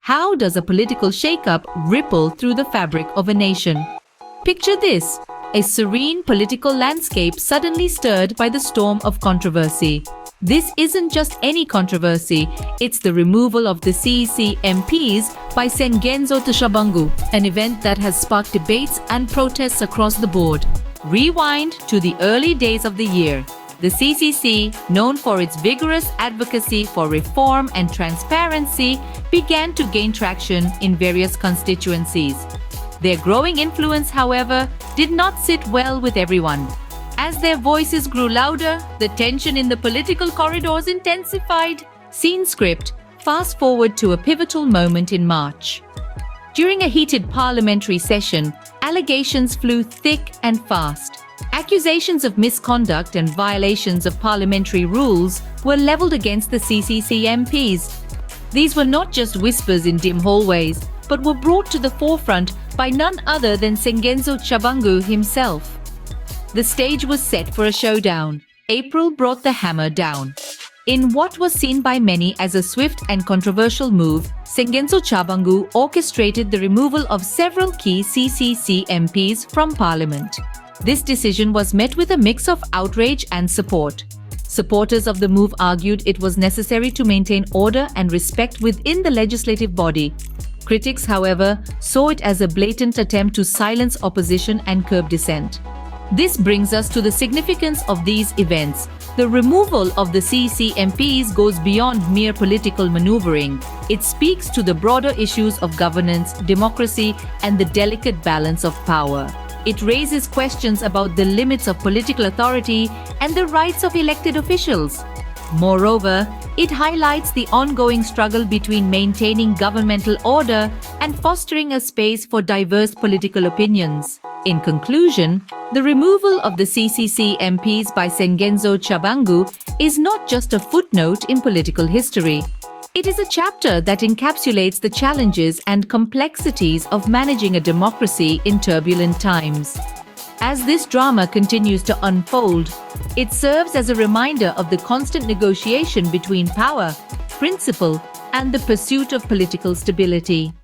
How does a political shakeup ripple through the fabric of a nation? Picture this, a serene political landscape suddenly stirred by the storm of controversy. This isn't just any controversy, it's the removal of the CCC MPs by Sengenzo Tshabangu, an event that has sparked debates and protests across the board. Rewind to the early days of the year. The CCC, known for its vigorous advocacy for reform and transparency, began to gain traction in various constituencies. Their growing influence, however, did not sit well with everyone. As their voices grew louder, the tension in the political corridors intensified. Scene script, fast forward to a pivotal moment in March. During a heated parliamentary session, allegations flew thick and fast. Accusations of misconduct and violations of parliamentary rules were leveled against the CCC MPs. These were not just whispers in dim hallways, but were brought to the forefront by none other than Sengenzo Tshabangu himself. The stage was set for a showdown. April brought the hammer down. In what was seen by many as a swift and controversial move, Sengenzo Tshabangu orchestrated the removal of several key CCC MPs from Parliament. This decision was met with a mix of outrage and support. Supporters of the move argued it was necessary to maintain order and respect within the legislative body. Critics, however, saw it as a blatant attempt to silence opposition and curb dissent. This brings us to the significance of these events. The removal of the CCC MPs goes beyond mere political maneuvering. It speaks to the broader issues of governance, democracy, and the delicate balance of power. It raises questions about the limits of political authority and the rights of elected officials. Moreover, it highlights the ongoing struggle between maintaining governmental order and fostering a space for diverse political opinions. In conclusion, the removal of the CCC MPs by Sengenzo Tshabangu is not just a footnote in political history. It is a chapter that encapsulates the challenges and complexities of managing a democracy in turbulent times. As this drama continues to unfold, it serves as a reminder of the constant negotiation between power, principle, and the pursuit of political stability.